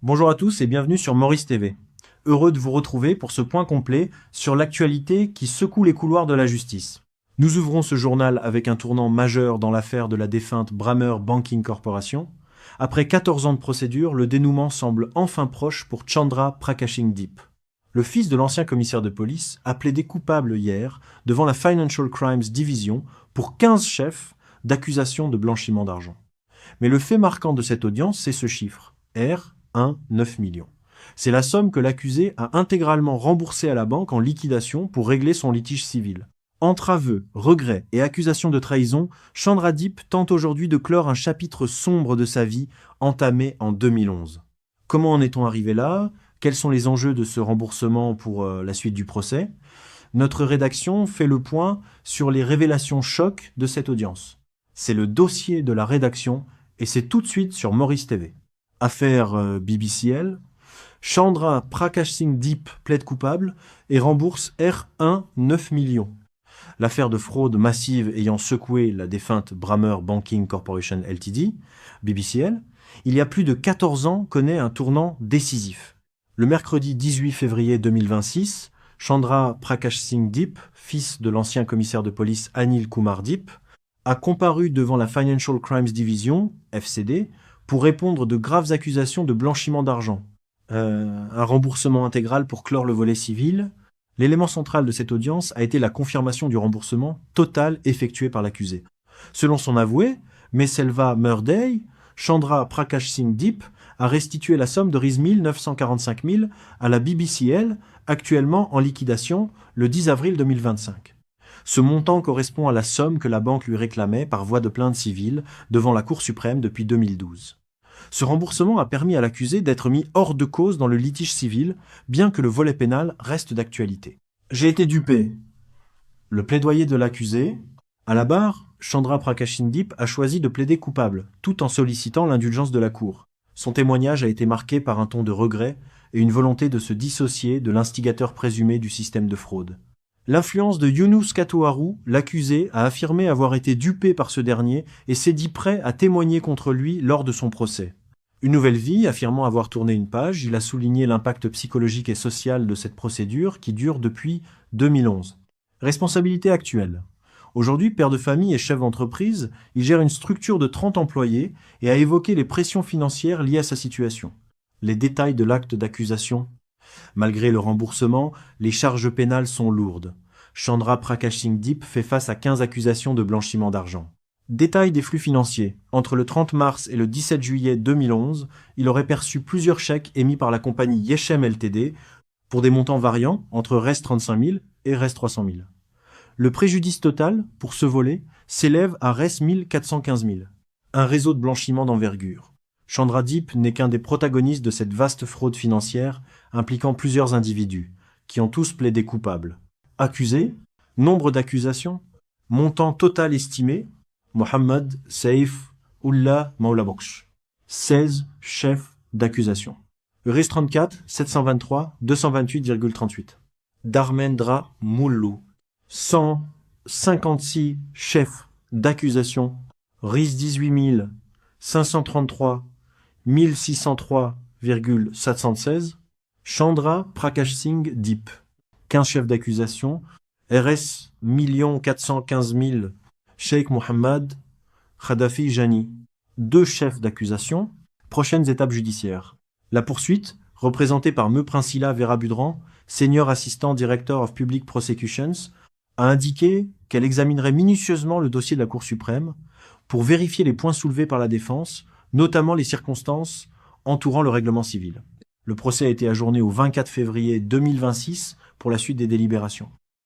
Bonjour à tous et bienvenue sur Maurice TV. Heureux de vous retrouver pour ce point complet sur l'actualité qui secoue les couloirs de la justice. Nous ouvrons ce journal avec un tournant majeur dans l'affaire de la défunte Brammer Banking Corporation. Après 14 ans de procédure, le dénouement semble enfin proche pour Chandra Prakashing-Deep. Le fils de l'ancien commissaire de police a plaidé coupable hier devant la Financial Crimes Division pour 15 chefs d'accusation de blanchiment d'argent. Mais le fait marquant de cette audience, c'est ce chiffre, R 9 millions. C'est la somme que l'accusé a intégralement remboursée à la banque en liquidation pour régler son litige civil. Entre aveux, regrets et accusations de trahison, Chandra Deep tente aujourd'hui de clore un chapitre sombre de sa vie entamé en 2011. Comment en est-on arrivé là? Quels sont les enjeux de ce remboursement pour la suite du procès? Notre rédaction fait le point sur les révélations chocs de cette audience. C'est le dossier de la rédaction et c'est tout de suite sur Maurice TV. Affaire BBCL, Chandra Prakashing-Deep plaide coupable et rembourse R 9 millions. L'affaire de fraude massive ayant secoué la défunte Brammer Banking Corporation Ltd, BBCL, il y a plus de 14 ans connaît un tournant décisif. Le mercredi 18 février 2026, Chandra Prakashing-Deep, fils de l'ancien commissaire de police Anil Kumar Deep, a comparu devant la Financial Crimes Division, FCD, pour répondre de graves accusations de blanchiment d'argent. Un remboursement intégral pour clore le volet civil. L'élément central de cette audience a été la confirmation du remboursement total effectué par l'accusé. Selon son avoué, Meselva Murday, Chandra Prakashing-Deep a restitué la somme de Rs 945 000 à la BBCL, actuellement en liquidation le 10 avril 2025. Ce montant correspond à la somme que la banque lui réclamait par voie de plainte civile devant la Cour suprême depuis 2012. Ce remboursement a permis à l'accusé d'être mis hors de cause dans le litige civil, bien que le volet pénal reste d'actualité. J'ai été dupé. Le plaidoyer de l'accusé. À la barre, Chandra Prakashing-Deep a choisi de plaider coupable, tout en sollicitant l'indulgence de la Cour. Son témoignage a été marqué par un ton de regret et une volonté de se dissocier de l'instigateur présumé du système de fraude. L'influence de Younous Katouarou, l'accusé, a affirmé avoir été dupé par ce dernier et s'est dit prêt à témoigner contre lui lors de son procès. Une nouvelle vie, affirmant avoir tourné une page, il a souligné l'impact psychologique et social de cette procédure qui dure depuis 2011. Responsabilité actuelle. Aujourd'hui, père de famille et chef d'entreprise, il gère une structure de 30 employés et a évoqué les pressions financières liées à sa situation. Les détails de l'acte d'accusation. Malgré le remboursement, les charges pénales sont lourdes. Chandra Prakashing-Deep fait face à 15 accusations de blanchiment d'argent. Détail des flux financiers. Entre le 30 mars et le 17 juillet 2011, il aurait perçu plusieurs chèques émis par la compagnie Yeshem Ltd pour des montants variant entre Rs 35 000 et Rs 300 000. Le préjudice total, pour ce volet, s'élève à Rs 415 000. Un réseau de blanchiment d'envergure. Chandra Deep n'est qu'un des protagonistes de cette vaste fraude financière impliquant plusieurs individus, qui ont tous plaidé coupables. Accusés, nombre d'accusations, montant total estimé, Mohamed Saif Ullah Maulaboksh. 16 chefs d'accusation. RIS 34 723 228,38. Dharmendra Moulou. 156 chefs d'accusation. RIS 18 533 1603,716. Chandra Prakashing-Deep. 15 chefs d'accusation. RS 415 000. Sheikh Mohammed Khadafi Jani. 2 chefs d'accusation. Prochaines étapes judiciaires. La poursuite, représentée par Me Princila Vera-Budran, Senior Assistant Director of Public Prosecutions, a indiqué qu'elle examinerait minutieusement le dossier de la Cour suprême pour vérifier les points soulevés par la défense, notamment les circonstances entourant le règlement civil. Le procès a été ajourné au 24 février 2026 pour la suite des délibérations.